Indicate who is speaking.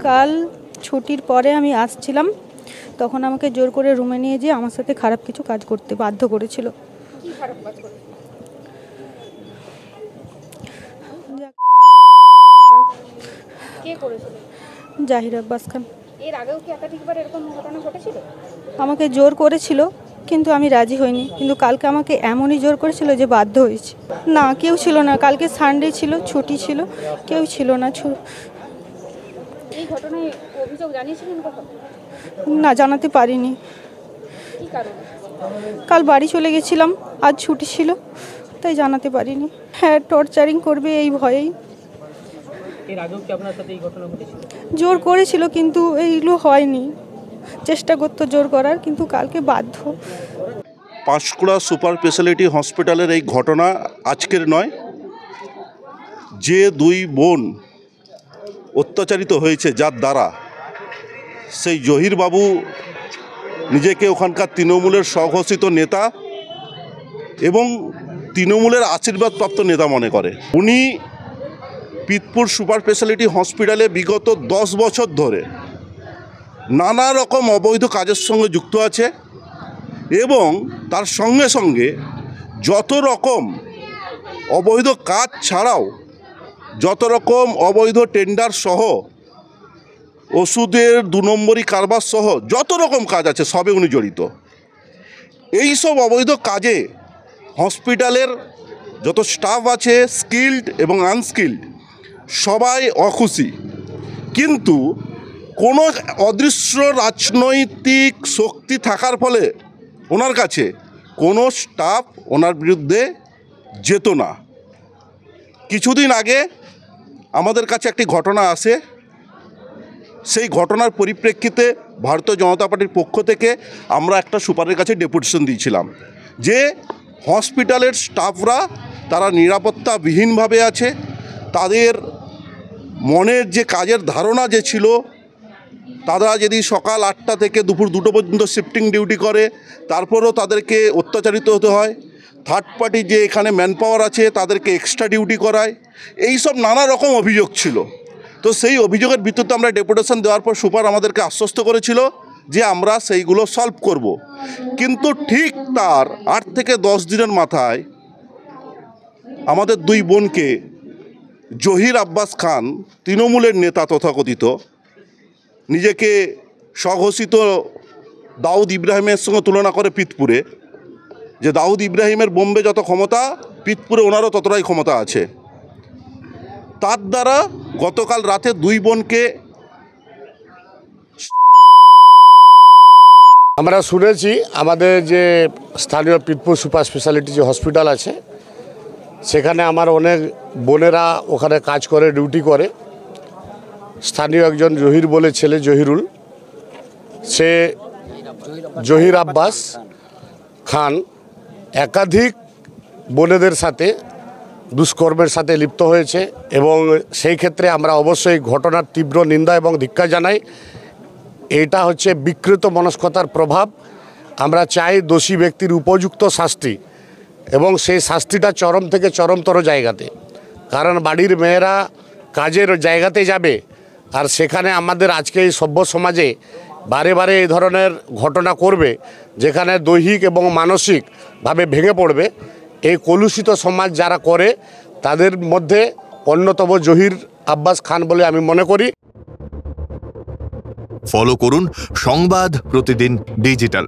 Speaker 1: কাল ছুটির পরে আমি আসছিলাম, তখন আমাকে জোর করে রুমে নিয়ে যেয়ে আমার সাথে খারাপ কিছু কাজ করতে বাধ্য করেছিল।
Speaker 2: কি খারাপ কাজ করে? কে করেছিল?
Speaker 1: জাহির আব্বাস খান।
Speaker 2: এর আগেও কি একাধিকবার এরকম ঘটনা ঘটেছিল?
Speaker 1: আমাকে জোর করেছিল, কিন্তু আমি রাজি হইনি। কিন্তু কালকে আমাকে এমনই জোর করেছিল যে বাধ্য হয়েছি। না, কেউ ছিল না। কালকে সানডে ছিল, ছুটি ছিল, কেউ ছিল না।
Speaker 2: এই ঘটনায় অভিযোগ জানিয়েছিলেন কখন?
Speaker 1: না, জানাতে পারিনি।
Speaker 2: কি কারণে?
Speaker 1: কাল বাড়ি চলে গেছিলাম, আজ ছুটি ছিল, তাই জানাতে পারিনি। হ্যাঁ, টর্চারিং করবে এই ভয়েই।
Speaker 3: এর আগেও কি আপনার সাথে এই ঘটনা ঘটেছিল?
Speaker 1: জোর করেছিল, কিন্তু এইগুলো হয়নি। চেষ্টা করতো জোর করার, কিন্তু কালকে বাধ্য।
Speaker 4: পাঁশকুড়া সুপার স্পেশালিটি হসপিটালের এই ঘটনা আজকের নয়। যে দুই বোন অত্যাচারিত হয়েছে যার দ্বারা, সেই জহির বাবু নিজেকে ওখানকার তৃণমূলের স্বঘোষিত নেতা এবং তৃণমূলের আশীর্বাদপ্রাপ্ত নেতা মনে করে। উনি পিতপুর সুপার স্পেশালিটি হসপিটালে বিগত 10 বছর ধরে নানা রকম অবৈধ কাজের সঙ্গে যুক্ত আছে এবং তার সঙ্গে সঙ্গে যত রকম অবৈধ কাজ ছাড়াও যত রকম অবৈধ টেন্ডার সহ ওষুধের 2 নম্বরি কারবার সহ যত রকম কাজ আছে সবে উনি জড়িত। এই সব অবৈধ কাজে হসপিটালের যত স্টাফ আছে, স্কিল্ড এবং আনস্কিল্ড, সবাই অখুশি। কিন্তু কোনো অদৃশ্য রাজনৈতিক শক্তি থাকার ফলে ওনার কাছে কোনো স্টাফ ওনার বিরুদ্ধে যেত না। কিছুদিন আগে আমাদের কাছে একটি ঘটনা আসে। সেই ঘটনার পরিপ্রেক্ষিতে ভারতীয় জনতা পার্টির পক্ষ থেকে আমরা একটা সুপারের কাছে ডেপুটেশন দিয়েছিলাম যে হসপিটালের স্টাফরা তারা নিরাপত্তাবিহীনভাবে আছে। তাদের মনের যে কাজের ধারণা যে ছিল, তারা যদি সকাল 8টা থেকে দুপুর 2টো পর্যন্ত শিফটিং ডিউটি করে, তারপরেও তাদেরকে অত্যাচারিত হতে হয়। থার্ড পার্টি যে এখানে ম্যান পাওয়ার আছে তাদেরকে এক্সট্রা ডিউটি করায়। এই সব নানা রকম অভিযোগ ছিল। তো সেই অভিযোগের ভিত্তিতে আমরা ডেপুটেশন দেওয়ার পর সুপার আমাদেরকে আশ্বস্ত করেছিল যে আমরা সেইগুলো সলভ করব। কিন্তু ঠিক তার 8 থেকে 10 দিনের মাথায় আমাদের দুই বোনকে জহির আব্বাস খান, তৃণমূলের নেতা তথাকথিত, নিজেকে স্বঘোষিত দাউদ ইব্রাহিমের সঙ্গে তুলনা করে পিতপুরে, যে দাউদ ইব্রাহিমের বোম্বে যত ক্ষমতা, পিতপুরে ওনারও ততটাই ক্ষমতা আছে। তার দ্বারা গতকাল রাতে দুই বোনকে
Speaker 5: আমরা শুনেছি আমাদের যে স্থানীয় পিতপুর সুপার স্পেশালিটি যে হসপিটাল আছে, সেখানে আমার অনেক বোনেরা ওখানে কাজ করে, ডিউটি করে। স্থানীয় একজন জহির বলে ছেলে, জহিরুল, সে জহির আব্বাস খান একাধিক বোনেদের সাথে দুষ্কর্মের সাথে লিপ্ত হয়েছে এবং সেই ক্ষেত্রে আমরা অবশ্যই ঘটনার তীব্র নিন্দা এবং ধিক্কার জানাই। এটা হচ্ছে বিকৃত মনস্কতার প্রভাব। আমরা চাই দোষী ব্যক্তির উপযুক্ত শাস্তি এবং সেই শাস্তিটা চরম থেকে চরমতর জায়গাতে। কারণ বাড়ির মেয়েরা কাজের জায়গাতে যাবে, আর সেখানে আমাদের আজকে এই সভ্য সমাজে বারে বারে এই ধরনের ঘটনা করবে, যেখানে দৈহিক এবং মানসিকভাবে ভেঙে পড়বে। এই কলুষিত সমাজ যারা করে তাদের মধ্যে অন্যতম জহির আব্বাস খান বলে আমি মনে করি।
Speaker 6: ফলো করুন সংবাদ প্রতিদিন ডিজিটাল।